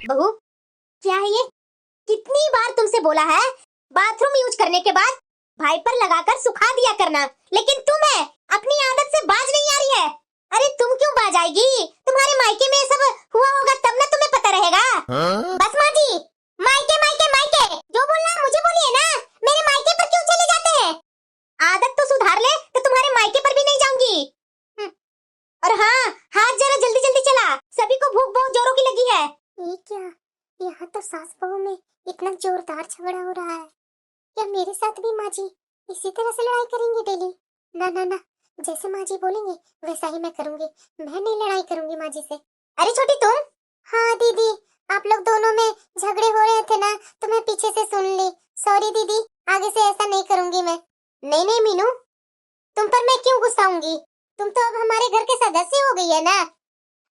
बहू, क्या है ये? कितनी बार तुमसे बोला है बाथरूम यूज करने के बाद वाइपर लगाकर सुखा दिया करना, लेकिन तुम्हें अपनी आदत से बाज नहीं आ रही है। अरे तुम क्यों बाज आएगी? तुम्हारे मायके में सब हुआ होगा तब ना तुम्हें पता रहेगा। बस माँ जी, मायके मायके मायके जो बोलना है मुझे बोलिए ना, मेरे मायके पर क्यों चले जाते हैं? आदत तो सुधार ले तो तुम्हारे मायके पर भी नहीं जाऊंगी। और हाँ, हाथ जरा जल्दी जल्दी चला, सभी को भूख बहुत जोरों की लगी है। ये क्या, यहाँ तो सास बहू में इतना जोरदार झगड़ा हो रहा है। क्या मेरे साथ भी माँ जी इसी तरह से लड़ाई करेंगी डेली? ना ना ना, जैसे माँ जी बोलेंगे वैसा ही मैं करूंगी। मैं नहीं लड़ाई करूंगी माँ जी से। अरे छोटी तुम? हाँ दीदी, आप लोग दोनों में झगड़े हो रहे थे ना, तो मैं पीछे से सुन ली। सॉरी दीदी, आगे से ऐसा नहीं करूंगी मैं। नहीं नहीं मीनू, तुम पर मैं क्यों गुस्साऊंगी? तुम तो अब हमारे घर के सदस्य हो गई है ना।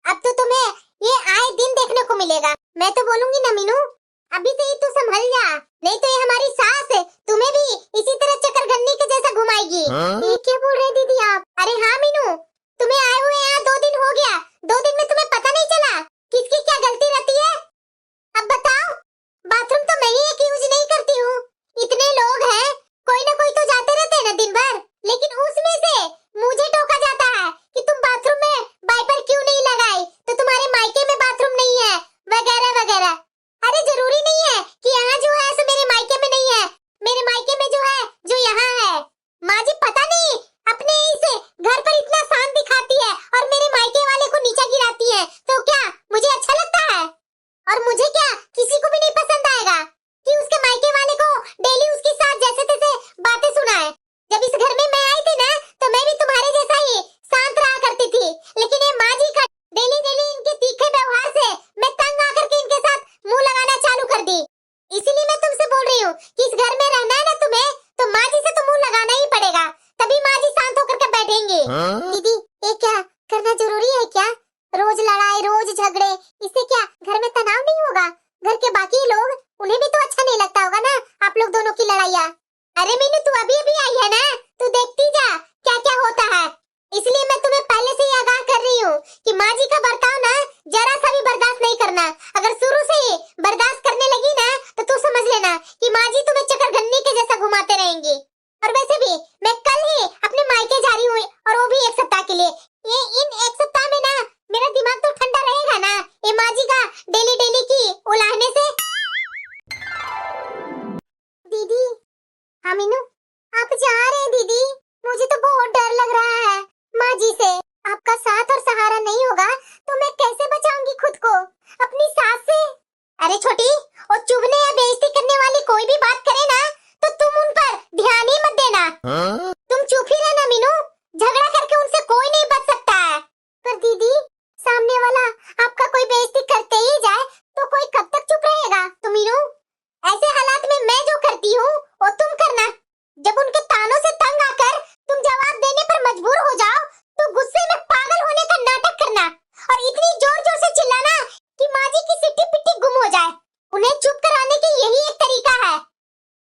अब तो तुम्हें ये आए दिन देखने को मिलेगा। मैं तो बोलूंगी ना मीनू, अभी से ही तू संभल जा, नहीं तो ये हमारी सास तुम्हें भी इसी तरह चक्करगन्नी के जैसा घुमाएगी। ये क्या बोल रहे दीदी आप? अरे हाँ मीनू, तुम्हें आए हुए यहाँ 2 दिन हो गया, 2 दिन में तुम्हें पता नहीं चला किसकी क्या गलती रहती है? अब बताओ, बाथरूम तो मैं ही एक यूज नहीं करती हूँ, इतने लोग हैं, कोई ना कोई तो जाते रहते हैं ना दिन भर, लेकिन उसमें से मुझे टोका जाता है कि तुम बाथरूम में वाइपर क्यों नहीं लगाई, तो तुम्हारे मायके में बाथरूम नहीं है वगैरह वगैरह। अरे जरूरी नहीं है कि यहाँ जो है सो मेरे मायके में नहीं है, मेरे मायके में जो है जो यहाँ है। माँ जी पता नहीं अपने इस घर पर इतना शान दिखाती है और मेरे मायके वाले को नीचा गिराती है, तो क्या मुझे अच्छा लगता है? और मुझे क्या किसी को भी नहीं पसंद आएगा कि उसके मायके वाले को डेली उसके साथ जैसे तैसे बातें सुनाए। जब इस घर में मैं आई थी ना, तो मैं भी तुम्हारे जैसा ही शांत रहा करती थी, लेकिन ये माँ जी का डेली डेली इनके तीखे व्यवहार से मैं तंग आकर के इनके साथ मुंह लगाना चालू कर दी। इसीलिए मैं तुमसे बोल रही हूँ कि इस घर में रहना है ना तुम्हें, तो माँ जी से तो मुंह लगाना ही पड़ेगा, तभी माँ जी शांत होकर के बैठेंगे। दीदी, ये क्या करना जरूरी है क्या? रोज लड़ाई, रोज झगड़े, इससे क्या घर में तनाव नहीं होगा? घर के बाकी लोग, उन्हें भी तो अच्छा नहीं लगता होगा ना आप लोग दोनों की लड़ाइयाँ। अरे मीनू, तू अभी अभी आई है ना, तू देखती जा क्या क्या होता है। इसलिए मैं तुम्हें पहले से ही आगाह कर रही हूँ कि माँ जी का बर्ताव ना जरा सा भी बर्दाश्त नहीं करना। अगर शुरू से ही बर्दाश्त करने लगी ना, तो तू समझ लेना कि माँ जी तुम्हें चक्करगन्नी के जैसा घुमाते रहेंगी। और वैसे भी मैं कल ही अपने मायके जा रही हूँ, और वो भी 1 सप्ताह के लिए। ये इन 1 सप्ताह में ना मेरा दिमाग तो ठंडा रहेगा ना, ये माँ जी का डेली डेली की उलाहने से। दीदी, हाँ मीनू, आप जा रहे हैं दीदी? मुझे तो बहुत डर लग रहा है माँ जी से। आपका साथ और सहारा नहीं होगा तो मैं कैसे बचाऊंगी खुद को अपनी सास से? अरे छोटी, और चुभने या बेइज्जती करने वाली कोई भी बात करे ना, तो तुम उन पर ध्यान ही मत देना। तुम चुप ही रहना मीनू, झगड़ा करके उनसे कोई नहीं बच सकता है। पर दीदी, सामने वाला आपका कोई बेइज्जती करते ही जाए तो कोई कब तक चुप रहेगा? तो मीनू, ऐसे हालात में मैं जो करती हूँ वो तुम करना। जब उनके तानों से तंग आकर तुम जवाब देने पर मजबूर हो जाओ, तो गुस्से में पागल होने का नाटक करना, और इतनी जोर जोर से चिल्लाना कि माँ जी की सिट्टी पिट्टी गुम हो जाए। उन्हें चुप कराने की यही एक तरीका है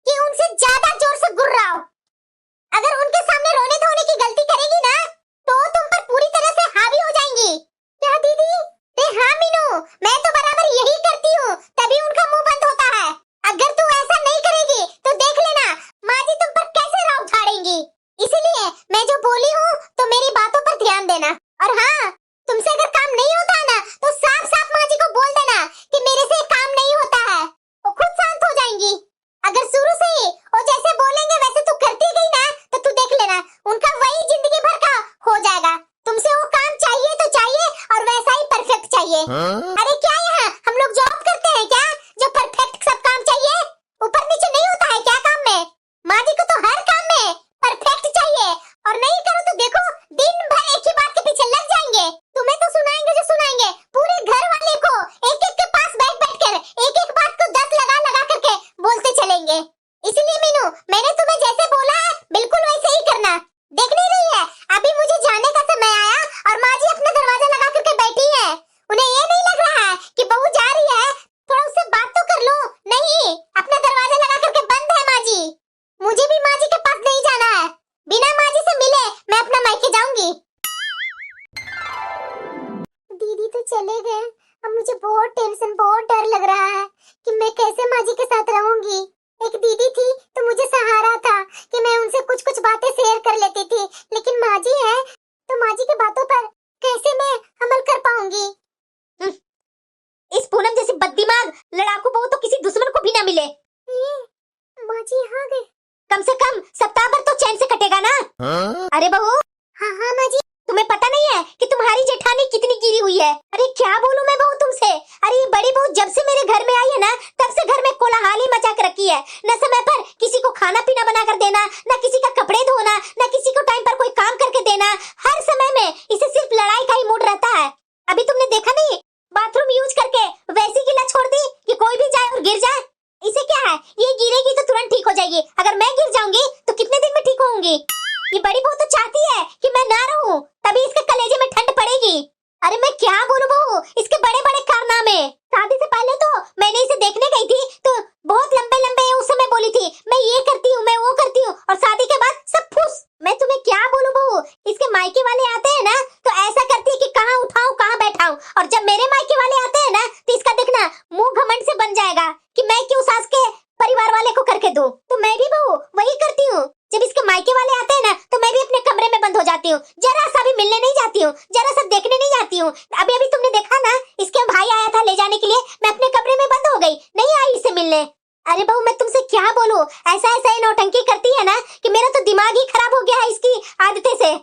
कि उनसे ज्यादा जोर से गुर्राओ। अगर उनके सामने रोने धोने की गलती करेगी ना, तो तुम पर पूरी तरह से हावी हो जाएंगी। क्या दीदी? हाँ मीनू, मैं तो बराबर यही करती हूँ, तभी उनका मुंह बंद होता है। अगर तू ऐसा नहीं करेगी तो देख लेना माँ जी तुम पर कैसे राव झाड़ेंगी। इसीलिए मैं जो बोली हूँ तो मेरी बातों पर ध्यान देना। और हाँ, तुमसे अगर काम नहीं होता है ना, तो साफ साफ माँ जी को बोल देना कि मेरे से काम नहीं होता है, वो खुद शांत हो जाएंगी। अगर शुरू से ही वो जैसे बोलेंगे वैसे तू करती गई ना, तो तू देख लेना उनका वही जिंदगी भर का हो जाएगा। तुमसे वो काम चाहिए तो चाहिए, और वैसा ही परफेक्ट चाहिए। अरे क्या यहाँ हम लोग जॉब करते हैं क्या जो परफेक्ट सब काम चाहिए? ऊपर नीचे नहीं होता है क्या काम में? माँ जी को तो हर काम में परफेक्ट चाहिए, और नहीं करो तो देखो दिन भर एक ही बात के पीछे लग जाएंगे। तुम्हें तो सुनाएंगे जो सुनाएंगे, पूरे घर वाले को एक एक के पास बैठ बैठ कर एक एक बात को 10 लगा लगा करके बोलते चलेंगे। इसलिए मीनू, मैंने तुम्हें जैसे बोला है बिल्कुल वैसे ही करना। देख नहीं रही है, अभी मुझे जाने का समय आया और माँ जी अपना दरवाजा लगा करके बैठी है। उन्हें ये नहीं लग रहा है कि बहू जा रही है बहुत टेंशन, बहुत डर लग रहा है कि मैं कैसे माँ जी के साथ रहूंगी। एक दीदी थी तो मुझे सहारा था कि मैं उनसे कुछ कुछ बातें शेयर कर लेती थी, लेकिन माँ जी है तो माँ जी की बातों पर कैसे मैं अमल कर पाऊंगी। इस पूनम जैसी बददिमाग लड़ाकू बहू तो किसी दुश्मन को भी ना मिले। माँ जी यहाँ गए? कम से कम सप्ताह भर तो चैन से कटेगा ना। अरे बहू, हाँ हाँ माँ जी। तुम्हें पता नहीं है कि तुम्हारी जेठानी कितनी गिरी हुई है? अरे क्या बोलूं मैं बहू तुमसे। अरे ये बड़ी बहू जब से मेरे घर में आई है ना, तब से घर में कोलाहल ही मचा के रखी है। न समय पर किसी को खाना पीना बना कर देना, न किसी का कपड़े धोना, न किसी को टाइम पर कोई काम करके देना। हर समय में इसे सिर्फ लड़ाई का ही मूड रहता है। अभी तुमने देखा नहीं, बाथरूम यूज करके वैसी गिला छोड़ दी कि कोई भी जाए और गिर जाए। इसे क्या है, ये गिरेगी तो तुरंत ठीक हो जाएगी। अगर मैं गिर जाऊंगी तो कितने दिन में ठीक होंगी? ये बड़ी बहू तो चाहती है कि मैं ना रहूं, तभी इसके कलेजे में ठंड पड़ेगी। अरे मैं क्या बोलूं बहू, इसके बड़े बड़े कारनामे। शादी से पहले तो मैंने इसे देखने गई थी तो बहुत लंबे लंबे उस समय बोली थी मैं ये करती हूँ, मैं वो करती हूँ, और शादी के बाद सब फुस। मैं तुम्हें क्या बोलूं बहू, इसके मायके वाले आते हैं ना तो ऐसा करती है कि कहाँ उठाऊं कहाँ बैठाऊं, और जब मेरे मायके वाले आते हैं ना तो इसका देखना मुंह घमंड से बन जाएगा कि मैं क्यों सास के परिवार वाले को करके दूं। तो मैं भी बहू वही करती हूँ। जब इसके मायके वाले आते हैं ना तो मैं भी अपने कमरे में बंद हो जाती हूँ, जरा सा भी मिलने नहीं जाती हूँ, जरा सा देखने नहीं जाती हूँ। अभी अभी तुमने देखा ना, इसके भाई आया था ले जाने के लिए, मैं अपने कमरे में बंद हो गई, नहीं आई इससे मिलने। अरे बहू मैं तुमसे क्या बोलूं, ऐसा ऐसा ये नौटंकी करती है ना कि मेरा तो दिमाग ही खराब हो गया है इसकी आदतें से।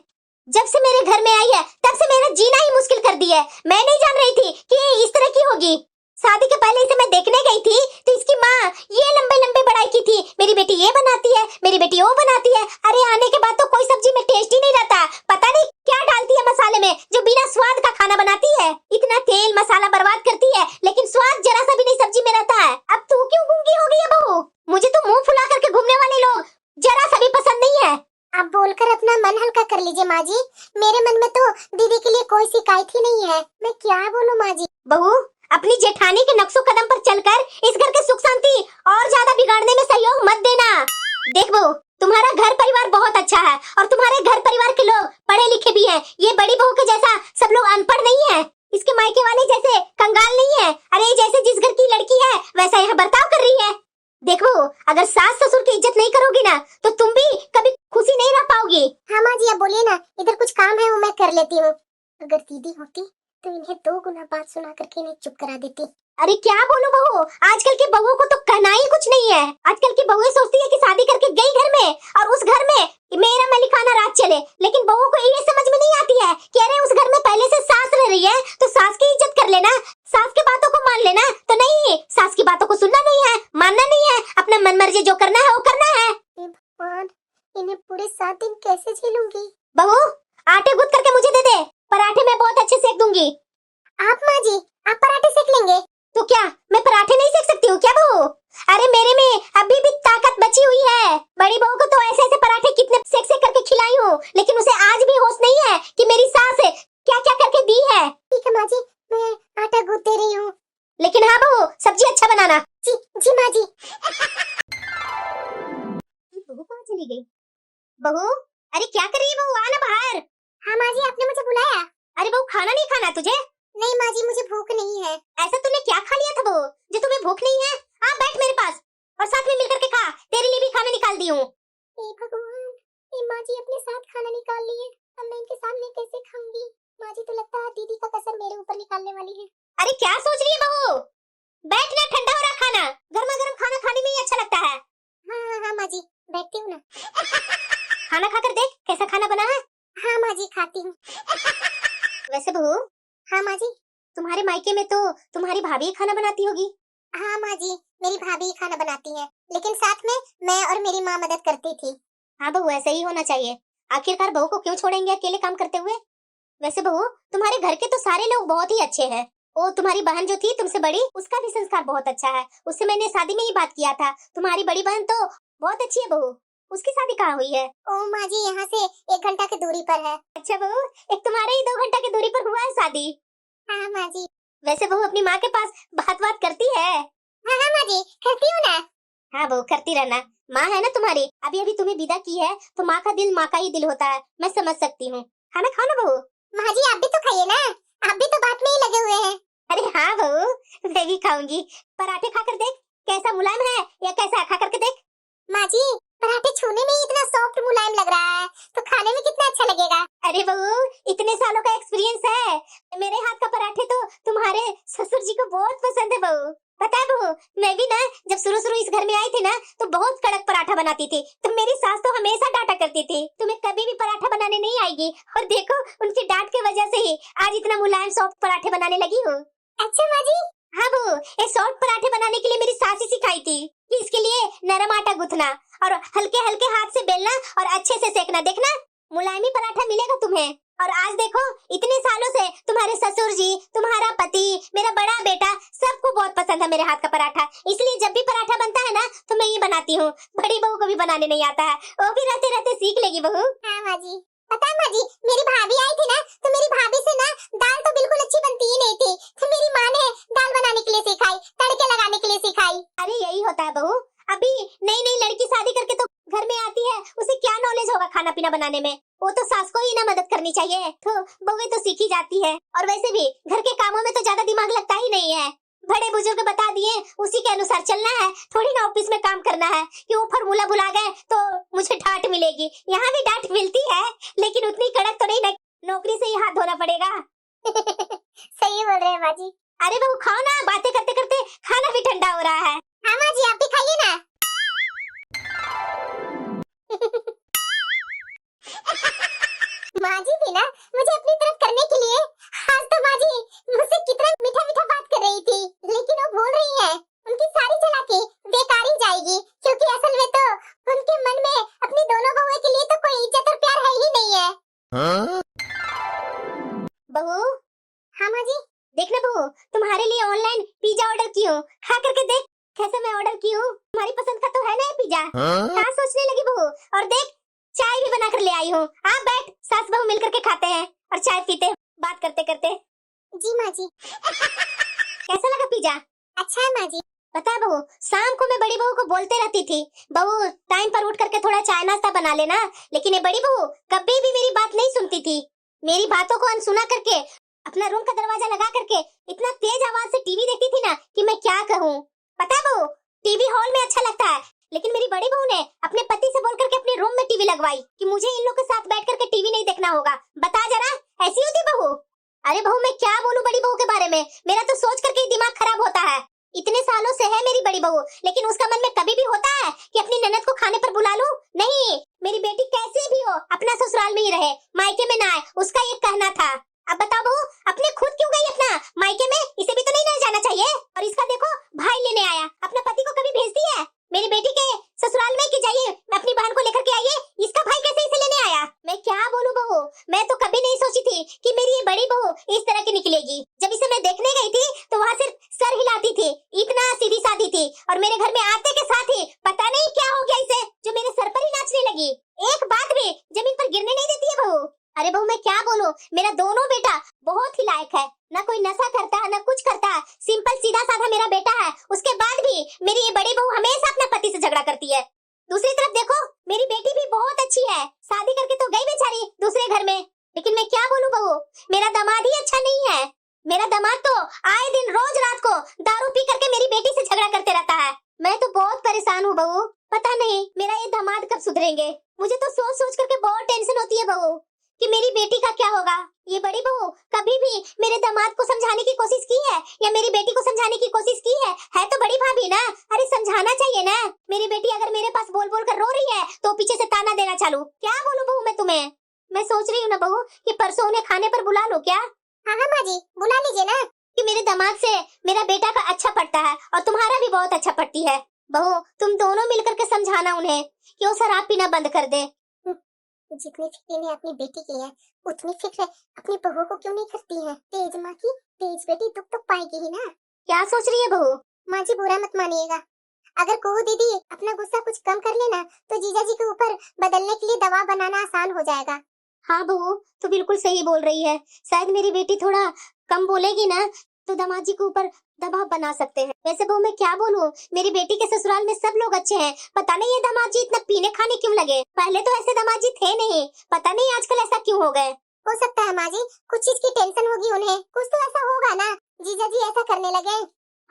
जब से मेरे घर में आई है तब से मेरा जीना ही मुश्किल कर दिया है। मैं नहीं जान रही थी कि ये इस तरह की होगी। शादी के पहले इसे मैं देखने गई थी तो इसकी माँ ये लंबे लंबे बड़ाई की थी, मेरी बेटी ये बनाती है, मेरी बेटी वो बनाती है। अरे आने के बाद तो कोई सब्जी में टेस्ट ही नहीं रहता, पता नहीं क्या डालती है मसाले में जो बिना स्वाद का खाना बनाती है। इतना तेल मसाला बर्बाद करती है लेकिन स्वाद जरा सा भी नहीं सब्जी में रहता है। अब तू क्यों गूंगी हो गई है बहू? मुझे तो मुंह फुला करके घूमने वाले लोग जरा सा भी पसंद नहीं है। आप बोलकर अपना मन हल्का कर लीजिए माँ जी, मेरे मन में तो दीदी के लिए कोई शिकायत ही नहीं है। मैं क्या बोलूं माँ जी। बहू अपनी जेठानी के नक्शो कदम पर चलकर इस घर के सुख शांति और ज्यादा बिगाड़ने में सहयोग मत देना। देख बहू, तुम्हारा घर परिवार बहुत अच्छा है और तुम्हारे घर परिवार के लोग पढ़े लिखे भी हैं। ये बड़ी बहू के जैसा सब लोग अनपढ़ नहीं है, इसके मायके वाले जैसे कंगाल नहीं है। अरे जैसे जिस घर की लड़की है वैसा यह बर्ताव कर रही है। देखो अगर सास ससुर की इज्जत नहीं करोगी ना तो तुम भी कभी खुशी नहीं रह पाओगी। हाँ माँ जी आप बोलिए ना, इधर कुछ काम है वो मैं कर लेती हूँ। अगर दीदी होती तो इन्हें 2 गुना बात सुना करके इन्हें चुप करा देती। अरे क्या बोलूं बहू, आजकल की बहुओं को तो कहना ही कुछ नहीं है। आजकल की बहुएं सोचती है कि शादी करके गई घर में और उस घर में मेरा मलिकाना राज चले, लेकिन बहुओं को ये समझ में नहीं आती है कि अरे उस घर में पहले से सास रह रही है तो सास की इज्जत कर लेना, सास की बातों को मान लेना। तो नहीं, सास की बातों को सुनना नहीं है, मानना नहीं है, अपना मन मर्जी जो करना है वो करना है। भगवान, इन्हें पूरे 7 दिन कैसे झेलूंगी। बहू आटे गूंथ करके मुझे दे दे, पराठे मैं बहुत अच्छे सेक दूंगी। आप माँ जी आप पराठे सेक लेंगे? तो क्या मैं पराठे नहीं सेक सकती हूँ क्या बहू? अरे मेरे में अभी भी ताकत बची हुई है। बड़ी बहू को तो ऐसे ऐसे पराठे कितने सेक सेक करके खिलाई हूँ, लेकिन उसे आज भी होश नहीं है कि मेरी सास क्या क्या करके दी है। ठीक है माँ जी, मैं आटा गूंथ दे रही हूँ। लेकिन हाँ बहू सब्जी अच्छा बनाना। जी जी माँ जी। बहू कहाँ चली गई? बहू अरे क्या कर रही है बहू, आना बाहर। हाँ माँ जी आपने मुझे बुलाया? अरे बहू खाना नहीं खाना तुझे? नहीं माँ जी मुझे भूख नहीं है। ऐसा तूने क्या खा लिया था बहू जो तुम्हें भूख नहीं है? आ बैठ मेरे पास और साथ में मिलकर के खा, तेरे लिए भी खाना निकाल दी हूँ। हे भगवान, ये माँ जी अपने साथ खाना निकाल लिए, अब मैं इनके सामने कैसे खाऊंगी। माँ जी तो लगता है दीदी का कसर मेरे ऊपर निकालने वाली है। अरे क्या सोच रही है बहू, बैठना, ठंडा हो रहा खाना, गर्मा गर्म खाना खाने में ही अच्छा लगता है। हाँ हाँ हाँ माँ जी बैठती हूँ ना। खाना खाकर देख कैसा खाना बना है। हाँ माँ जी खाती हूँ। वैसे बहू हाँ माँ जी। तुम्हारे मायके में तो तुम्हारी भाभी खाना बनाती होगी। हाँ माँ जी मेरी भाभी खाना बनाती है, लेकिन साथ में मैं और मेरी माँ मदद करती थी। हाँ बहू ऐसा ही होना चाहिए, आखिरकार बहू को क्यों छोड़ेंगे अकेले काम करते हुए। वैसे बहू तुम्हारे घर के तो सारे लोग बहुत ही अच्छे हैं। ओ तुम्हारी बहन जो थी तुमसे बड़ी, उसका भी संस्कार बहुत अच्छा है, उससे मैंने शादी में ही बात किया था। तुम्हारी बड़ी बहन तो बहुत अच्छी है बहू, उसकी शादी कहाँ हुई है? ओ माँ जी यहाँ से 1 घंटा की दूरी पर है। अच्छा बहू, एक तुम्हारे ही 2 घंटा की दूरी पर हुआ है शादी। हाँ माँ जी। वैसे बहू अपनी माँ के पास बात करती है? हाँ हाँ माँ जी करती हूँ ना। हाँ बहू करती रहना, माँ है ना तुम्हारी। अभी अभी तुम्हें विदा की है तो माँ का दिल माँ का ही दिल होता है, मैं समझ सकती हूँ। खाना खाओ ना बहू। माँ जी आप भी तो खाइए ना, आप भी तो बात में ही लगे हुए हैं। अरे हाँ बहू, मैं भी खाऊंगी। पराठे खाकर देख कैसा मुलायम है, या कैसा खा करके देख। माँ जी, पराठे छूने में ही इतना सॉफ्ट मुलायम लग रहा है, तो खाने में कितना अच्छा लगेगा। अरे बहू, इतने सालों का एक्सपीरियंस है। मेरे हाथ का पराठे तो तुम्हारे ससुर जी को बहुत पसंद है बहू। पता है बहू, मैं भी ना जब शुरू इस घर में आई थी ना, तो बहुत कड़क पराठा बनाती थी, तो मेरी सास तो हमेशा डांटा करती थी, तुम्हें कभी भी पराठा बनाने नहीं आएगी। और देखो, उनकी डांट की वजह से ही आज इतना मुलायम सॉफ्ट पराठे बनाने लगी हूँ। अच्छा माँ जी। हाँ बहू, ये सॉफ्ट पराठे बनाने के लिए मेरी सास ही सिखाई थी कि इसके लिए नरम आटा गूंथना और हल्के हल्के हाथ से बेलना और अच्छे से सेकना। देखना, मुलायमी पराठा मिलेगा तुम्हें। और आज देखो, इतने सालों से तुम्हारे ससुर जी, तुम्हारा पति, मेरा बड़ा बेटा, सबको बहुत पसंद है मेरे हाथ का पराठा। इसलिए जब भी पराठा बनता है ना, तो मैं ये बनाती हूँ। बड़ी बहू को भी बनाने नहीं आता है, वो भी रहते रहते सीख लेगी बहू। हाँ माँ जी। पता है माँ जी, मेरी भाभी आई थी ना, तो मेरी भाभी से ना दाल तो बिल्कुल अच्छी बनती ही नहीं थी, तो मेरी माँ ने दाल बनाने के लिए सिखाई, तड़के लगाने के लिए सिखाई। अरे यही होता है बहू, अभी नई नई लड़की शादी करके तो घर में आती है, उसे क्या नॉलेज होगा खाना पीना बनाने में। वो तो सास को ही ना मदद करनी चाहिए, तो बहू तो सीखी जाती है। और वैसे भी घर के कामों में तो ज्यादा दिमाग लगता ही नहीं है। बड़े बुजुर्ग बता दिए, उसी के अनुसार चलना है, थोड़ी ना ऑफिस में काम करना है कि वो फॉर्मूला भुला गए तो मुझे डांट मिलेगी। यहाँ भी डांट मिलती है, लेकिन उतनी कड़क तो नहीं, नौकरी से ही हाथ धोना पड़ेगा। सही बोल रहे हैं माँ जी। अरे बहू खाओ ना, बातें करते करते खाना भी ठंडा हो रहा है। हाँ माँ जी, आप भी खाइए ना। माँ जी भी ना मुझे अपनी तरफ करने के लिए, आज तो माँ जी मुझसे कितना मीठा मीठा बात कर रही थी, लेकिन वो भूल रही है, उनकी सारी चालाकी बेकार ही जाएगी, क्योंकि असल में तो उनके मन में अपनी दोनों बहुओं के लिए तो कोई इज्जत और प्यार है ही नहीं है। हाँ? बहू, हाँ माँ जी। देखना बहू, तुम्हारे लिए ऑनलाइन पिज्जा ऑर्डर की हूँ, खा करके देख कैसे मैं ऑर्डर की हूँ। तुम्हारी पसंद का तो है ना ये पिज्जा। हाँ? क्या सोचने लगी बहू? और देख, चाय भी बना कर ले आई हूँ। आप बैठ, सास बहू मिलकर के खाते हैं और चाय पीते हैं, बात करते करते। जी माँ जी। कैसा लगा पिज्जा? अच्छा है माँ जी। पता है बहू, शाम को मैं बड़ी बहू को बोलते रहती थी, बहू टाइम पर उठ करके थोड़ा चाय नाश्ता बना लेना, लेकिन ये बड़ी बहू कभी भी मेरी बात नहीं सुनती थी। मेरी बातों को अनसुना करके अपना रूम का दरवाजा लगा करके इतना तेज आवाज से टीवी देखती थी ना कि मैं क्या कहूँ। पता है बहू, टीवी हॉल में अच्छा लगता है, लेकिन मेरी बड़ी बहू ने अपने पति से बोल करके अपने रूम में टीवी लगवाई कि मुझे इन लोग के साथ बैठ करके टीवी नहीं देखना होगा। बता जरा, ऐसी होती बहू? अरे बहू, मैं क्या बोलूं बड़ी बहू के बारे में, मेरा तो सोच करके ही दिमाग खराब होता है। इतने सालों से है मेरी बड़ी बहू, लेकिन उसका मन में कभी भी होता है कि अपनी ननद को खाने पर बुला लूं? नहीं, मेरी बेटी कैसे भी हो अपना ससुराल में ही रहे, मायके में ना आए, उसका ये कहना था। अब बताओ बहू, अपने खुद क्यों गई अपना मायके में? इसे भी तो नहीं ना जाना चाहिए। और इसका देखो, भाई लेने आया, अपना पति को कभी भेजती है मेरी बेटी के ससुराल में कि जाइए अपनी बहन को लेकर के आइए? इसका भाई कैसे इसे लेने आया? मैं क्या बोलूं बहू, मैं तो कभी नहीं सोची थी कि मेरी ये बड़ी बहू इस तरह की निकलेगी। जब इसे मैं देखने गई थी तो वहाँ सिर्फ सर हिलाती थी, इतना सीधी सादी थी, और मेरे घर में आते के साथ ही पता नहीं क्या हो गया इसे, जो मेरे सर पर ही नाचने लगी। एक बात भी जमीन पर गिरने नहीं देती है बहू। अरे बहू, मैं क्या बोलूं, मेरा दोनों बेटा बहुत ही लायक है, ना कोई नशा करता है ना कुछ करता है, सिंपल सीधा साधा मेरा बेटा है। उसके बाद भी मेरी ये बड़ी बहू हमेशा अपने पति से झगड़ा करती है। दूसरी तरफ देखो, मेरी बेटी भी बहुत अच्छी है, शादी करके तो गई बेचारी दूसरे घर में, लेकिन मैं क्या बोलूं बहू, मेरा दामाद ही अच्छा नहीं है। मेरा दामाद तो आए दिन रोज रात को दारू पी करके मेरी बेटी से झगड़ा करते रहता है। मैं तो बहुत परेशान हूँ बहू, पता नहीं मेरा ये दामाद कब सुधरेंगे। मुझे तो सोच सोच करके बहुत टेंशन होती है बहू कि मेरी बेटी का क्या होगा। ये बड़ी बहू कभी भी मेरे दामाद को समझाने की कोशिश की है या मेरी बेटी को समझाने की कोशिश की है तो बड़ी भाभी ना। अरे समझाना चाहिए ना। मेरी बेटी अगर मेरे पास बोल बोल कर रो रही है तो पीछे से ताना देना चालू। क्या बोलूं बहू मैं तुम्हें? मैं सोच रही हूँ ना बहू कि परसों उन्हें खाने पर बुला लो। क्या? हाँ हाँ माँ जी, बुला लीजिए ना। कि मेरे दामाद से मेरा बेटा का अच्छा पड़ता है और तुम्हारा भी बहुत अच्छा पड़ती है। बहू तुम दोनों मिलकर के समझाना उन्हें कि वो शराब पीना बंद कर दे। जितनी फिक्र इन्हें अपनी बेटी की है, उतनी फिक्र अपनी बहू को क्यों नहीं करती है? तेज माँ की तेज बेटी दुख तो पाएगी ही ना। क्या सोच रही है बहू? माँ जी बुरा मत मानिएगा, अगर कोहू दीदी अपना गुस्सा कुछ कम कर लेना तो जीजा जी के ऊपर बदलने के लिए दवा बनाना आसान हो जाएगा। हाँ बहू, तो बिल्कुल सही बोल रही है। शायद मेरी बेटी थोड़ा कम बोलेगी ना तो दामाद जी के ऊपर दबाव बना सकते हैं। वैसे बहू मैं क्या बोलूं, मेरी बेटी के ससुराल में सब लोग अच्छे हैं, पता नहीं ये दामाद जी इतना पीने खाने क्यों लगे। पहले तो ऐसे दामाद जी थे नहीं, पता नहीं आजकल ऐसा क्यों हो गए। हो सकता है माँ जी कुछ चीज की टेंशन होगी उन्हें, कुछ तो ऐसा होगा ना जीजा जी ऐसा करने लगे।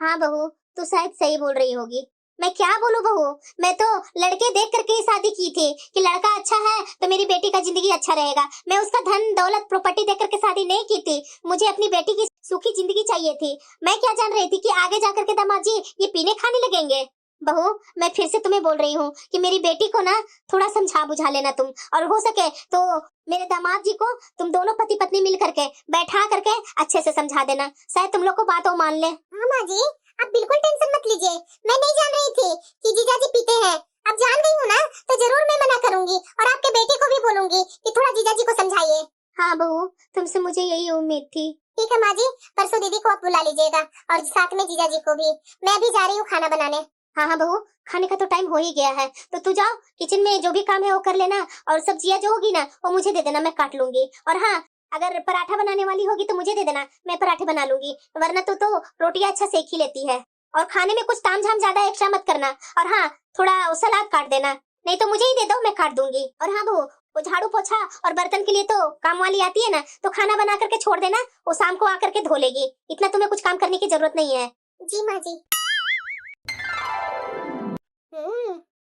हाँ बहू, तू शायद सही बोल रही होगी। मैं क्या बोलूं बहू, मैं तो लड़के देख करके ही शादी की थी कि लड़का अच्छा है तो मेरी बेटी का जिंदगी अच्छा रहेगा। मैं उसका धन दौलत प्रॉपर्टी देख करके शादी नहीं की थी। मुझे अपनी बेटी की सुखी जिंदगी चाहिए थी। मैं क्या जान रही थी कि आगे जाकर के दामाद जी ये पीने खाने लगेंगे। बहू, मैं फिर से तुम्हें बोल रही हूँ कि मेरी बेटी को ना थोड़ा समझा बुझा लेना तुम, और हो सके तो मेरे दामाद जी को तुम दोनों पति पत्नी मिल करके बैठा करके अच्छे से समझा देना, शायद तुम लोग को बात मान ले। हाँ माँ जी, आप बिल्कुल टेंशन मत लीजिए। मैं नहीं जान रही थी कि जीजा जी पीते हैं। अब जान गई हूँ ना तो जरूर मैं मना करूंगी और आपके बेटे को भी बोलूंगी कि थोड़ा जीजा जी को समझाइए। हाँ बहू, तुमसे मुझे यही उम्मीद थी। ठीक है माँ जी, परसों दीदी को आप बुला लीजिएगा और साथ में जीजा जी को भी। मैं भी जा रही हूँ खाना बनाने। हाँ हाँ बहू, खाने का तो टाइम हो ही गया है, तो तू जाओ किचन में जो भी काम है वो कर लेना, और सब्जियां जो होगी ना वो मुझे दे देना, मैं काट लूंगी। और हाँ, अगर पराठा बनाने वाली होगी तो मुझे दे देना, मैं पराठे बना लूंगी, वरना तो रोटियां अच्छा सेक ही लेती है। और खाने में कुछ तामझाम ज्यादा एक्स्ट्रा मत करना, और हाँ थोड़ा सलाद काट देना, नहीं तो मुझे ही दे दो, मैं काट दूंगी। और हाँ बहू, वो झाड़ू पोछा और बर्तन के लिए तो काम वाली आती है ना, तो खाना बना करके छोड़ देना, वो शाम को आकर के धो लेगी, इतना तुम्हें कुछ काम करने की जरूरत नहीं है। जी माँ जी।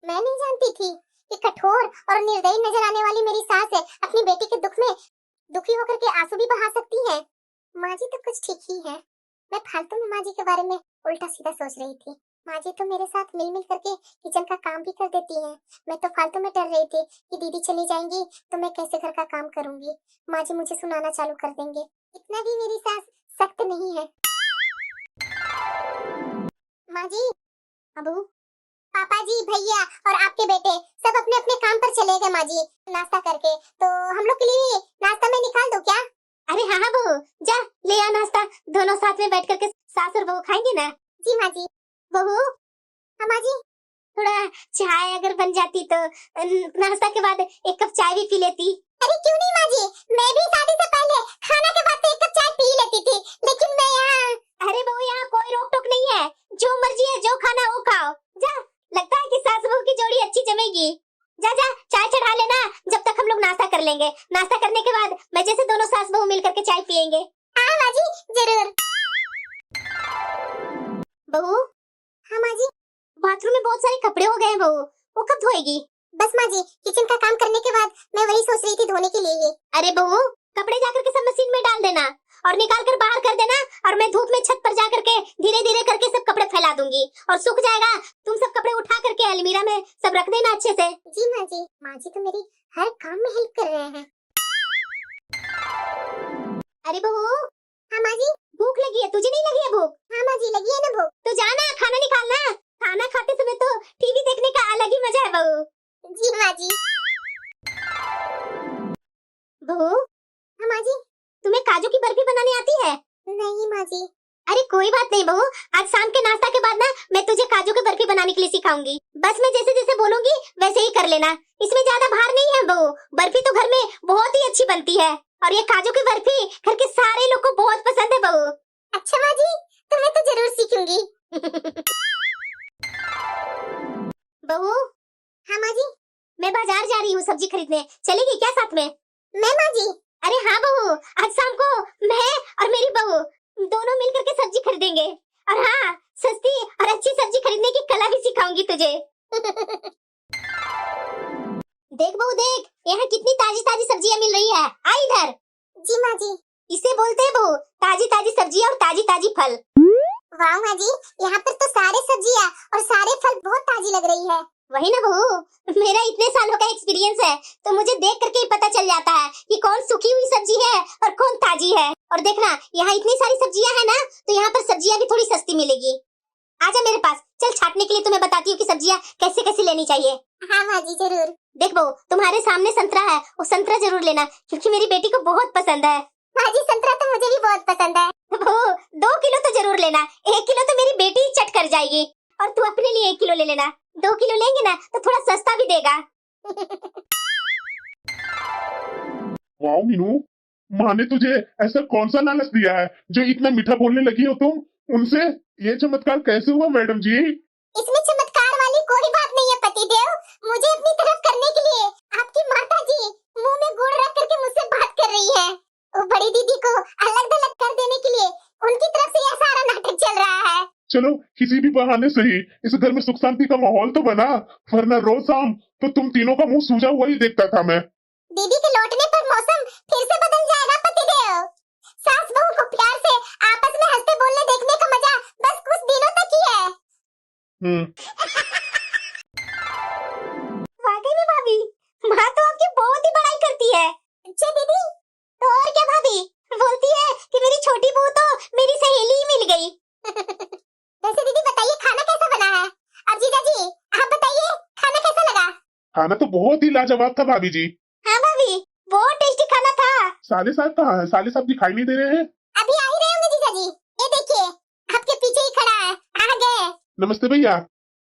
मैं नहीं जानती थी कि कठोर और निर्दयी नजर आने वाली मेरी सास है अपनी बेटी के दुख में दुखी होकर के आंसू भी बहा सकती है। माँ जी तो कुछ ठीक ही है, मैं फालतू में माँ जी के बारे में उल्टा सीधा सोच रही थी। माँ जी तो मेरे साथ मिल मिल करके किचन का काम भी कर देती हैं। मैं तो फालतू में डर रही थी कि दीदी चली जाएंगी तो मैं कैसे घर का काम करूंगी। माँ जी मुझे सुनाना चालू कर देंगे। इतना भी मेरी सास सख्त नहीं है। माँ जी। अब पापा जी, भैया और आपके बेटे सब अपने अपने काम पर चले गए माँ जी नाश्ता करके, तो हम लोग के लिए नाश्ता में निकाल दो क्या? अरे हाँ हाँ बहू, जा ले आ नाश्ता, दोनों साथ में बैठ करके सास और बहू खाएंगे ना। जी माँ जी। बहू, हाँ माँ जी। थोड़ा चाय अगर बन जाती तो नाश्ता के बाद एक कप चाय भी पी लेती। अरे क्यों नहीं माँ जी, मैं भी शादी से पहले खाना के बाद तो एक कप चाय पी लेती थी, लेकिन मैं यहाँ। अरे बहू, यहाँ कोई रोक टोक नहीं है, जो मर्जी है जो खाना वो खाओ। जा, लगता है कि सास बहू की जोड़ी अच्छी जमेगी। जा जा चाय चढ़ा लेना, जब तक हम लोग नाश्ता कर लेंगे। नाश्ता करने के बाद मैं जैसे दोनों सास बहू मिलकर के चाय पियेंगे। हाँ माँ जी, जरूर। बहू। हाँ माँ जी। बाथरूम में बहुत सारे कपड़े हो गए हैं बहू, वो कब धोएगी? बस माँ जी, किचन का काम करने के बाद मैं वही सोच रही थी धोने के लिए। अरे बहू, कपड़े जाकर के सब मशीन में डाल देना और निकाल कर बाहर कर देना, और मैं धूप में छत पर जाकर के धीरे धीरे करके सब कपड़े फैला दूंगी और सूख जाएगा। तुम सब कपड़े उठा करके अलमीरा में सब रख देना अच्छे से। जी माँ जी। माँ जी तो मेरी हर काम में हेल्प कर रहे हैं। अरे बहू। हाँ माँ जी। भूख लगी है, तुझे नहीं लगी है भूख? हाँ माँ जी, लगी है ना भूख। तो जाना खाना निकालना, खाना खाते समय तो टीवी देखने का अलग ही मजा है बहू। जी माँ जी। बहू। हाँ माँ जी। तुम्हें काजू की बर्फी बनानी आती है? नहीं माँ जी। अरे कोई बात नहीं बहू, आज शाम के नाश्ता के बाद ना मैं तुझे काजू की बर्फी बनाने के लिए सिखाऊंगी। बस मैं जैसे जैसे बोलूंगी वैसे ही कर लेना, इसमें ज्यादा भार नहीं है बहू। बर्फी तो घर में बहुत ही अच्छी बनती है, और ये काजू की बर्फी घर के सारे लोग को बहुत पसंद है बहू। अच्छा माँ जी, तो मैं तो जरूर सीखूंगी। बहू। हाँ माँ जी। मैं बाजार जा रही हूँ सब्जी खरीदने, चलेगी क्या साथ में? मैं माँ जी। अरे हाँ बहू, आज शाम को मैं और मेरी बहू दोनों मिलकर के सब्जी खरीदेंगे, और हाँ सस्ती और अच्छी सब्जी खरीदने की कला भी सिखाऊंगी तुझे। देख बहू देख, यहाँ कितनी ताजी ताजी सब्जियाँ मिल रही है, आ इधर। जी माँ जी। इसे बोलते हैं बहू ताजी ताजी सब्जी और ताजी ताजी फल। वाह माँ जी, यहाँ पर तो सारे सब्जियाँ और सारे फल बहुत ताजी लग रही है। वही ना बहू, मेरा इतने सालों का एक्सपीरियंस है तो मुझे देख करके ही पता चल जाता है कि कौन सूखी हुई सब्जी है और कौन ताजी है। और देखना, यहाँ इतनी सारी सब्जियां है ना, तो यहाँ पर सब्जियां भी थोड़ी सस्ती मिलेगी। आजा मेरे पास, चल छाटने के लिए तुम्हें बताती हूँ कि सब्जियां कैसे कैसे लेनी चाहिए। हाँ माँ जी, जरूर। देख बहू, तुम्हारे सामने संतरा है, वो संतरा जरूर लेना क्योंकि मेरी बेटी को बहुत पसंद है। माँ जी, संतरा तो मुझे भी बहुत पसंद है। बहू 2 किलो तो जरूर लेना, 1 किलो तो मेरी बेटी ही चट कर जाएगी, और तू अपने लिए 1 किलो ले लेना। 2 किलो लेंगे ना तो थोड़ा सस्ता भी देगा। वाओ मीनू, माँ ने तुझे ऐसा कौन सा लालच दिया है जो इतना मीठा बोलने लगी हो तुम उनसे? ये चमत्कार कैसे हुआ मैडम जी? इसमें चमत्कार वाली कोई बात नहीं है पतिदेव। मुझे अपनी तरफ करने के लिए आपकी माता जी मुंह में गुड़ रख करके मुझसे बात कर रही है। वो बड़ी दीदी को अलग थलग कर देने के लिए उनकी तरफ से यह सारा नाटक चल रहा है। चलो किसी भी बहाने से ही इस घर में सुख शांति का माहौल तो बना, वरना रोज शाम तो तुम तीनों का मुंह सूजा हुआ ही देखता था मैं। दीदी के लौटने पर मौसम फिर से बदल जाएगा पतिदेव। सास बहू को प्यार से आपस में हंसते बोलने देखने का मजा बस कुछ दिनों तक ही है। वाकई में भाभी, माँ तो आपकी बहुत ही बड़ाई करती है। अच्छा दीदी, तो और क्या भाभी? बोलती है कि मेरी छोटी बहू तो मेरी सहेली ही मिल गई। वैसे दीदी बताइए खाना कैसा बना है? और जीजा जी आप बताइए खाना कैसा लगा? खाना तो बहुत ही लाजवाब था भाभी जी। हाँ भाभी, बहुत टेस्टी खाना था। साले साहब कहाँ है? साले साहब दिखाई नहीं दे रहे हैं। अभी आ ही रहे होंगे जीजा जी। ये देखिए आपके पीछे ही खड़ा है, आ गए। नमस्ते भैया।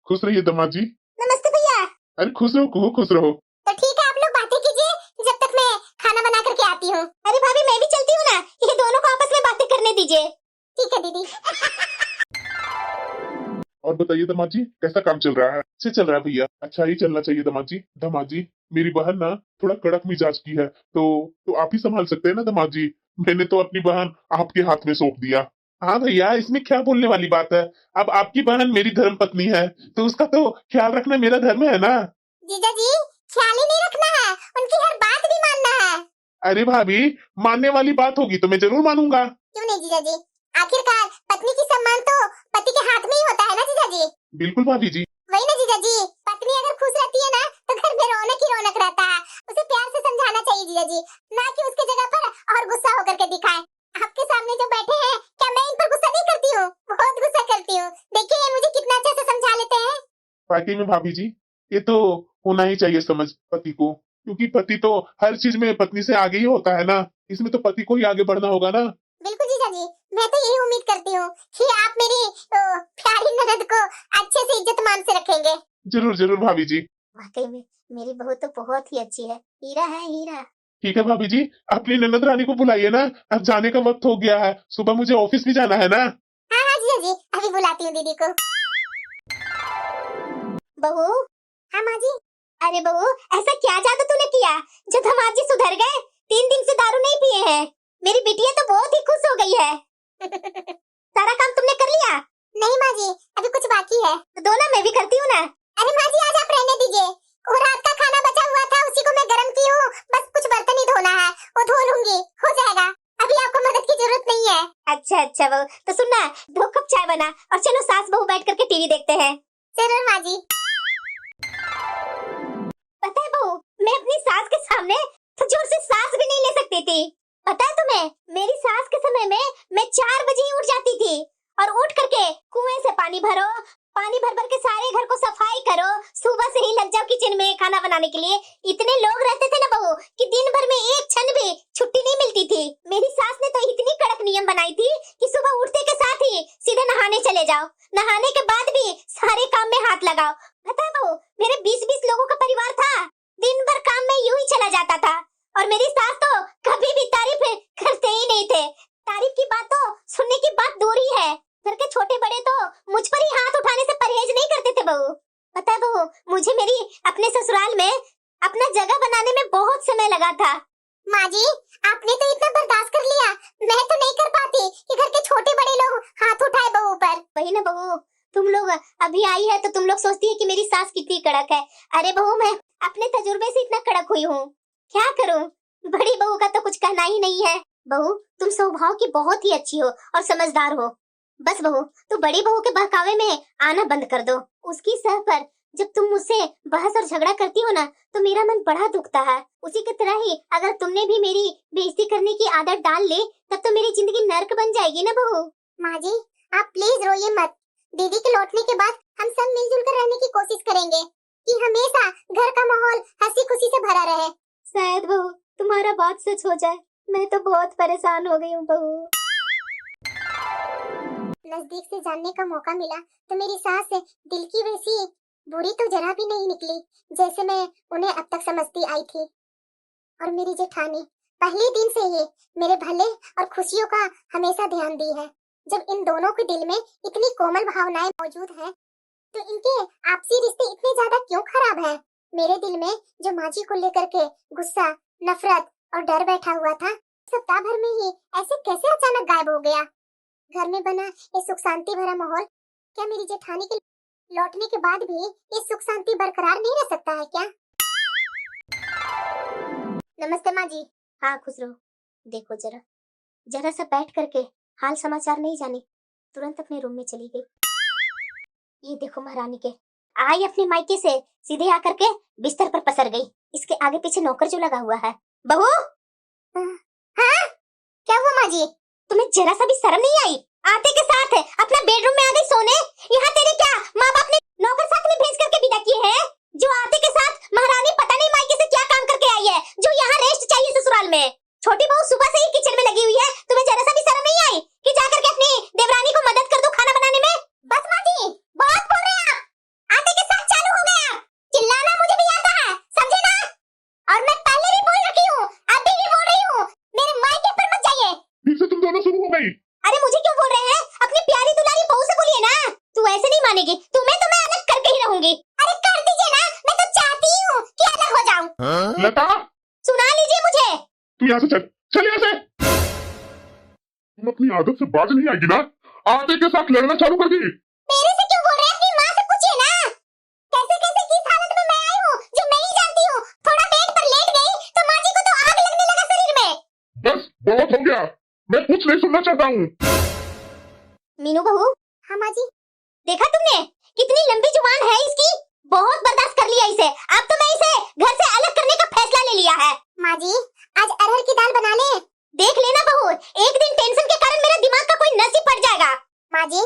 खुश रहिए दामाद जी। नमस्ते भैया। अरे खुश रहो कुहू, खुश रहो। तो ठीक है, आप लोग बातें कीजिए जब तक मैं खाना बना करके आती हूँ। अरे भाभी मैं भी चलती हूँ ना, ये दोनों को आपस में बातें करने दीजिए। ठीक है दीदी। और बताइए दामाद जी कैसा काम चल रहा है? अच्छे चल रहा है भैया, अच्छा ही चलना चाहिए दामाद जी। दामाद जी मेरी बहन ना थोड़ा कड़क मिजाज की है, तो आप ही संभाल सकते हैं ना दामाद जी। मैंने तो अपनी बहन आपके हाथ में सौंप दिया। हाँ भैया, इसमें क्या बोलने वाली बात है? अब आपकी बहन मेरी धर्म पत्नी है तो उसका तो ख्याल रखना मेरा धर्म है ना। जीजा जी ख्याल ही नहीं रखना है, उनकी हर बात भी मानना है। अरे भाभी, मानने वाली बात होगी तो मैं जरूर मानूंगा। क्यों नहीं जीजा जी, आखिरकार पत्नी की सम्मान तो पति के हाथ में ही होता है ना जीजा जी। बिल्कुल भाभी जी। वही ना जीजा जी, पत्नी अगर खुश रहती है ना तो घर में रौनक ही रौनक रहता है। उसे प्यार से समझाना चाहिए जीजा जी, ना कि उसके जगह पर और गुस्सा होकर के दिखाए। आपके सामने जो बैठे हैं, क्या मैं इन पर गुस्सा नहीं करती हूँ? बहुत गुस्सा करती हूँ। देखिए ये मुझे कितना अच्छे से समझा लेते हैं। वाकई में भाभी जी, ये तो होना ही चाहिए समझ पति को, क्योंकि पति तो हर चीज में पत्नी से आगे ही होता है ना। इसमें तो पति को ही आगे बढ़ना होगा ना। बिल्कुल जीजा जी, मैं तो यही उम्मीद करती हूँ कि आप मेरी प्यारी ननद को अच्छे से इज्जत मान से रखेंगे। जरूर जरूर भाभी जी। वाकई में मेरी बहू तो बहुत ही अच्छी है, हीरा है हीरा। ठीक है भाभी जी, अपनी ननद रानी को बुलाइए ना, अब जाने का वक्त हो गया है, सुबह मुझे ऑफिस भी जाना है ना। हाँ हाँ जीजा जी, अभी बुलाती हूँ दीदी को। बहू। हाँ माँ जी। अरे बहू, ऐसा क्या जादू तूने किया जो दामाद जी सुधर गए? 3 दिन से दारू नहीं पिए हैं। मेरी बिटिया तो बहुत ही खुश हो गई है। सारा काम तुमने कर लिया? नहीं माँ जी, अभी कुछ बाकी है। तो दो ना, मैं भी करती हूँ ना। अरे माँ जी आज आप रहने दीजिए, वो रात का खाना बचा हुआ था उसी को मैं गरम की हूँ, बस कुछ बर्तन ही धोना है, वो धो लूंगी, हो जाएगा। अभी आपको मदद की जरूरत नहीं है। अच्छा अच्छा बहू, तो सुनना, 2 कप चाय बना और चलो सास बहू बैठ करके टीवी देखते हैं। जरूर माँ जी। पता है बहू, मैं अपनी सास के सामने तो जोर से सांस भी नहीं ले सकती थी। पता है तुम्हें, मेरी सास के समय में मैं 4 बजे ही उठ जाती थी और उठ करके कुएं से पानी भरो, पानी भर भर के सारे घर को सफाई करो, सुबह से ही लग जाओ किचन में खाना बनाने के लिए। इतने लोग रहते थे ना बहू कि दिन भर में एक क्षण भी छुट्टी नहीं मिलती थी। मेरी सास ने तो इतनी कड़क नियम बनाई थी कि सुबह उठते के साथ ही सीधे नहाने चले जाओ, नहाने के बाद भी सारे काम में हाथ लगाओ। पता है बहू, मेरे 20-20 लोगों का परिवार था, दिन भर काम में यूं ही चला जाता था और मेरी सास तो कभी भी तारीफ करते ही नहीं थे। तारीफ की बात तो सुनने की बात दूर ही है, घर के छोटे बड़े तो मुझ पर ही हाथ उठाने से परहेज नहीं करते थे बहू। पता है बहू, मुझे मेरी अपने ससुराल में अपना जगह बनाने में बहुत समय लगा था। माँ जी आपने तो इतना बर्दाश्त कर लिया, मैं तो नहीं कर पाती कि घर के छोटे बड़े लोग हाथ उठाए बहू पर। वही ना बहू, तुम लोग अभी आई है तो तुम लोग सोचती है कि मेरी सास कितनी कड़क है। अरे बहू, मैं अपने तजुर्बे से इतना कड़क हुई हूँ, क्या करूँ? बड़ी बहू का तो कुछ कहना ही नहीं है। बहू तुम स्वभाव की बहुत ही अच्छी हो और समझदार हो। बस बहू, तू बड़ी बहू के बहकावे में आना बंद कर दो। उसकी सह पर जब तुम मुझसे बहस और झगड़ा करती हो ना तो मेरा मन बड़ा दुखता है। उसी की तरह ही अगर तुमने भी मेरी बेइज्जती करने की आदत डाल ली तब तो मेरी जिंदगी नर्क बन जाएगी ना बहू। माँ जी आप प्लीज रोइए मत, दीदी के लौटने के बाद हम सब मिलजुल कर रहने की कोशिश करेंगे कि हमेशा घर का माहौल हंसी खुशी से भरा रहे। शायद बहू तुम्हारा बात सच हो जाए, मैं तो बहुत परेशान हो गई हूँ बहू। नजदीक से जानने का मौका मिला तो मेरी सास दिल की वैसी बुरी तो जरा भी नहीं निकली जैसे मैं उन्हें अब तक समझती आई थी। और मेरी जेठानी पहले दिन से ही मेरे भले और खुशियों का हमेशा ध्यान दी है। जब इन दोनों के दिल में इतनी कोमल भावनाएं मौजूद हैं, तो इनके आपसी रिश्ते इतने ज्यादा क्यों खराब हैं? मेरे दिल में जो माँ जी को लेकर के गुस्सा, नफरत और डर बैठा हुआ था, सप्ताह भर में ही ऐसे कैसे अचानक गायब हो गया? घर में बना ये सुख शांति भरा माहौल क्या मेरी जेठानी के लौटने के बाद भी ये सुख शांति बरकरार नहीं रह सकता है क्या? नमस्ते माँ जी। हाँ खुश रहो। देखो जरा जरा सा बैठ करके हाल समाचार नहीं जाने तुरंत अपने रूम में चली गई। ये देखो महारानी के आई अपने मायके से सीधे आकर के बिस्तर पर पसर गई। इसके आगे पीछे नौकर जो लगा हुआ है। बहू हाँ क्या हुआ माँ जी? तुम्हें जरा सा भी शर्म नहीं आई? आते के साथ अपना बेडरूम में आ गई सोने। यहाँ तेरे क्या माँ बाप ने नौकर साथ में भेज करके विदा किए हैं? जो आते के साथ महारानी पता नहीं मायके से क्या काम करके आई है जो यहाँ रेस्ट चाहिए ससुराल में। छोटी बहू सुबह से ही किचन में लगी हुई है, तुम्हें जरा सा भी शर्म नहीं आई कि जाकर के अपनी देवरानी को मदद कर दो खाना बनाने में? बस माँ जी बहुत बोल रहे हैं आप। आते के साथ चालू हो गया चिल्लाना, मुझे भी आता है समझे ना? और मैं पहले भी बोल रखी हूँ अभी भी बोल रही हूँ मेरे मायके पर मत जाइए। फिर से तुम दोनों शुरू हो गई। अरे मुझे क्यों बोल रहे हैं? अपनी प्यारी दुलारी बहू से बोलिए ना। तू ऐसे नहीं मानेगी, तुम्हें तो मैं अलग करके ही रहूंगी। अरे कर दीजिए ना, मैं तो चाहती हूँ कि अलग हो जाऊं। लता सुना लीजिए मुझे। तू यहाँ से चल यहाँ से। तुम अपनी आदत से बाज नहीं आएगी ना? आते के साथ लड़ना चालू कर दी। मेरे से क्यों बोल रहे हैं? अपनी माँ से पूछिए ना। कैसे कैसे किस हालत में मैं आई हूँ जो मैं ही जानती हूँ। थोड़ा बेड पर लेट गई तो माँ जी को तो आग लगने लगा शरीर में। बस बहुत हो गया, मैं कुछ नहीं सुनना चाहता हूँ। मीनू बहू। हाँ माँ जी। देखा तुमने कितनी लंबी जुबान है इसकी? बहुत बर्दाश्त कर लिया इसे। अब तो मैं इसे घर से अलग करने का फैसला ले लिया है। माँ जी आज अरहर की दाल बना ले। देख लेना बहू, एक दिन टेंशन के कारण मेरा दिमाग का कोई नस ही फट जाएगा। माँ जी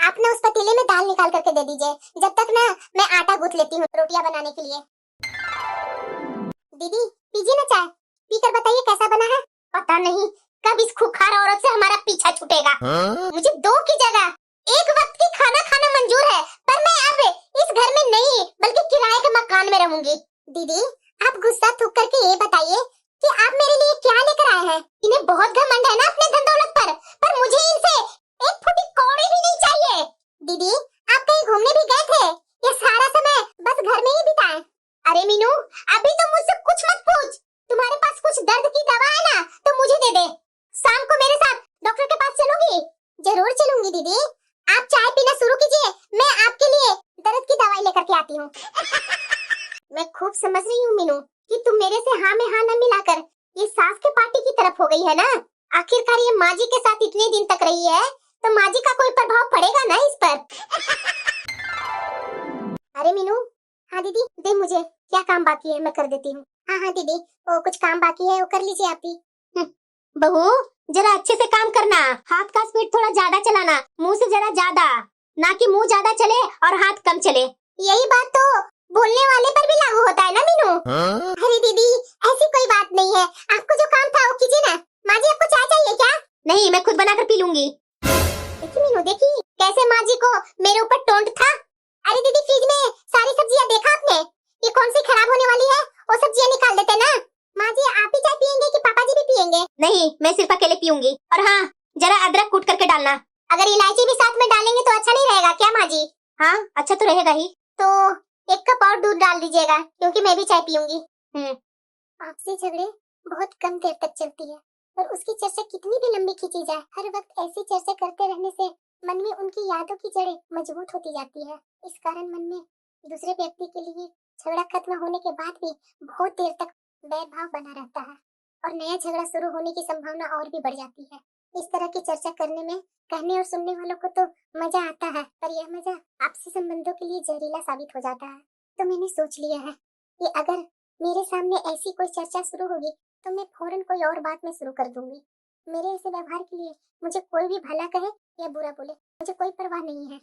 आप ना उस पतीले में दाल निकाल करके दे दीजिए, जब तक ना मैं आटा गूंथ लेती हूँ रोटियां बनाने के लिए। दीदी पीजिए ना चाय, पीकर बताइए कैसा बना है। पता नहीं कब इस खुखार औरत से हमारा पीछा छूटेगा। मुझे 2 की जगह एक वक्त की खाना खाना मंजूर है, पर मैं अब इस घर में नहीं बल्कि किराए के मकान में रहूंगी। दीदी आप गुस्सा थूक करके ये बताइए कि आप मेरे लिए क्या लेकर आए हैं? इन्हें बहुत घमंड है ना अपने धन दौलत पर मुझे इनसे एक फुटी कौड़ी भी नहीं चाहिए। दीदी आप कहीं घूमने भी गए थे या सारा समय बस घर में ही बिताए? अरे मीनू अभी तो मुझसे कुछ मत पूछ। तुम्हारे पास कुछ दर्द की दवा है ना तो मुझे दे दे। शाम को मेरे साथ डॉक्टर के पास चलोगी? जरूर चलूंगी दीदी। आप चाय पीना शुरू कीजिए, मैं आपके लिए दर्द की दवाई लेकर के आती हूँ। मैं खूब समझ रही हूँ मीनू कि तुम मेरे से हाँ में हाँ न मिलाकर ये सास के पार्टी की तरफ हो गई है ना। आखिरकार ये माँ जी के साथ इतने दिन तक रही है तो माँ जी का कोई प्रभाव पड़ेगा ना इस पर। अरे मीनू। हाँ दीदी दे मुझे, क्या काम बाकी है मैं कर देती हूँ। हाँ दीदी वो कुछ काम बाकी है वो कर लीजिए आप ही। बहू जरा अच्छे से काम करना, हाथ का स्पीड थोड़ा ज्यादा चलाना, मुंह से जरा ज्यादा, ना कि मुंह ज्यादा चले और हाथ कम चले। यही बात तो बोलने वाले पर भी लागू होता है ना मीनू। अरे दीदी ऐसी कोई बात नहीं है, आपको जो काम था वो कीजिए ना। माँ जी आपको चाय चाहिए क्या? नहीं मैं खुद बनाकर पी लूंगी। देखी मीनू देखी कैसे माँ जी को मेरे ऊपर टोंट था। अरे दीदी फ्रिज में सारी सब्जियां देखा आपने? ये कौन सी खराब होने वाली है, वो सब्जियां निकाल देते ना। माँ जी आप ही चाय पियेंगे कि पापा जी भी पियेंगे? नहीं मैं सिर्फ अकेले पीऊंगी। और हाँ जरा अदरक कूट करके डालना। अगर इलायची भी साथ में डालेंगे तो अच्छा नहीं रहेगा क्या माँ जी? हाँ अच्छा तो रहेगा ही। तो 1 कप और दूध डाल दीजिएगा क्योंकि मैं भी चाय पीऊंगी। आपसी झगड़े बहुत कम देर तक चलती है और उसकी चर्चा कितनी भी लंबी खींची जाए, हर वक्त ऐसी चर्चा करते रहने से मन में उनकी यादों की जड़ें मजबूत होती जाती है। इस कारण मन में दूसरे व्यक्ति के लिए झगड़ा खत्म होने के बाद भी बहुत देर तक बैर भाव बना रहता है और नया झगड़ा शुरू होने की संभावना और भी बढ़ जाती है। इस तरह की चर्चा करने में कहने और सुनने वालों को तो मजा आता है, पर यह मजा आपसी संबंधों के लिए जहरीला साबित हो जाता है। तो मैंने सोच लिया है कि अगर मेरे सामने ऐसी कोई चर्चा शुरू होगी तो मैं फौरन कोई और बात में शुरू कर दूंगी। मेरे ऐसे व्यवहार के लिए मुझे कोई भी भला कहे या बुरा बोले, मुझे कोई परवाह नहीं है।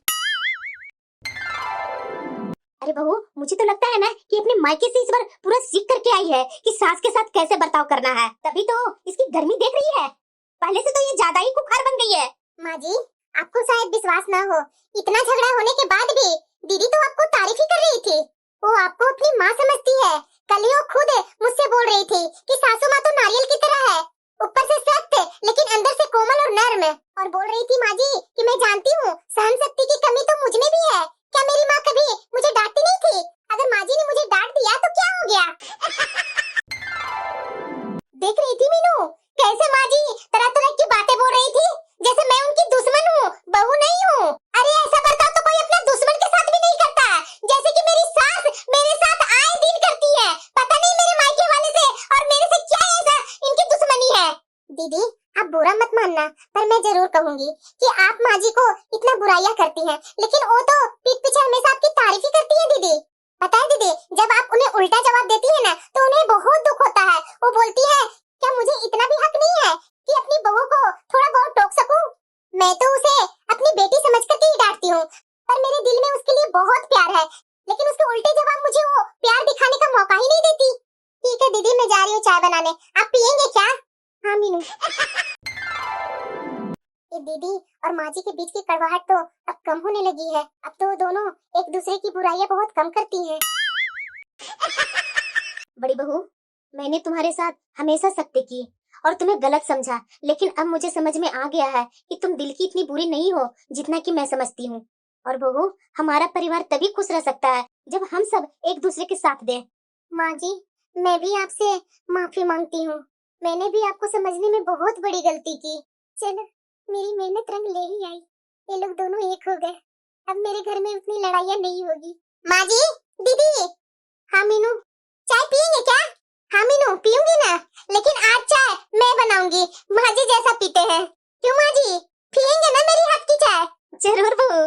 अरे बहू मुझे तो लगता है ना कि अपने मायके से इस बार पूरा सीख करके आई है कि सास के साथ कैसे बर्ताव करना है, तभी तो इसकी गर्मी देख रही है। पहले से तो ये ज्यादा ही खुखार बन गई है। माँ जी आपको शायद विश्वास ना हो, इतना झगड़ा होने के बाद भी दीदी तो आपको तारीफ ही कर रही थी। वो आपको अपनी माँ समझती है। कल ही वो खुद मुझसे बोल रही थी कि सासू माँ तो नारियल की तरह है, ऊपर से सख्त लेकिन अंदर से कोमल और नर्म। और बोल रही थी माँ जी कि मैं जानती हूँ सहन शक्ति की कमी तो मुझ में भी है। क्या मेरी माँ कभी मुझे डांटती नहीं थी? अगर माँ जी ने मुझे डांट दिया तो क्या हो गया? देख रही थी मीनू कैसे माँ जी तरह तरह की बातें बोल रही थी जैसे मैं उनकी दुश्मन हूँ। मैं जरूर कहूंगी कि आप माँ जी को इतना बुराइयां करती हैं, लेकिन वो तो पीठ पीछे हमेशा आपकी तारीफ ही करती है दीदी। पता है दीदी, जब आप उन्हें उल्टा जवाब देती है ना तो उन्हें बहुत दुख होता है। वो बोलती है क्या मुझे इतना भी हक नहीं है कि अपनी बहू को थोड़ा बहुत टोक सकूं? मैं तो उसे अपनी बेटी समझ कर ही डांटती हूँ, पर मेरे दिल में उसके लिए बहुत प्यार है, लेकिन उसके उल्टे जवाब मुझे वो प्यार दिखाने का मौका ही नहीं देती। ठीक है दीदी, मैं जा रही हूँ चाय बनाने, आप पियेंगे क्या? हाँ मीनू। ये दीदी और माँ जी के बीच की कड़वाहट तो अब कम होने लगी है। अब तो दोनों एक दूसरे की बुराइयां बहुत कम करती हैं। बड़ी बहू, मैंने तुम्हारे साथ हमेशा सख्ती की और तुम्हें गलत समझा, लेकिन अब मुझे समझ में आ गया है कि तुम दिल की इतनी बुरी नहीं हो जितना कि मैं समझती हूँ। और बहू, हमारा परिवार तभी खुश रह सकता है जब हम सब एक दूसरे के साथ दें। माँ जी, मैं भी आपसे माफी मांगती हूँ। मैंने भी आपको समझने में बहुत बड़ी गलती की। चलो, मेरी मेहनत रंग ले ही आई। ये लोग दोनों एक हो गए। अब मेरे घर में उतनी लड़ाइयाँ नहीं होगी। माँ जी, दीदी। हाँ मीनू, चाय पियेंगे क्या? हाँ मीनू, पीऊंगी ना, लेकिन आज चाय मैं बनाऊंगी, माँ जी जैसा पीते हैं। क्यों माँ जी, पियेंगे ना मेरी हाथ की चाय? जरूर बहू।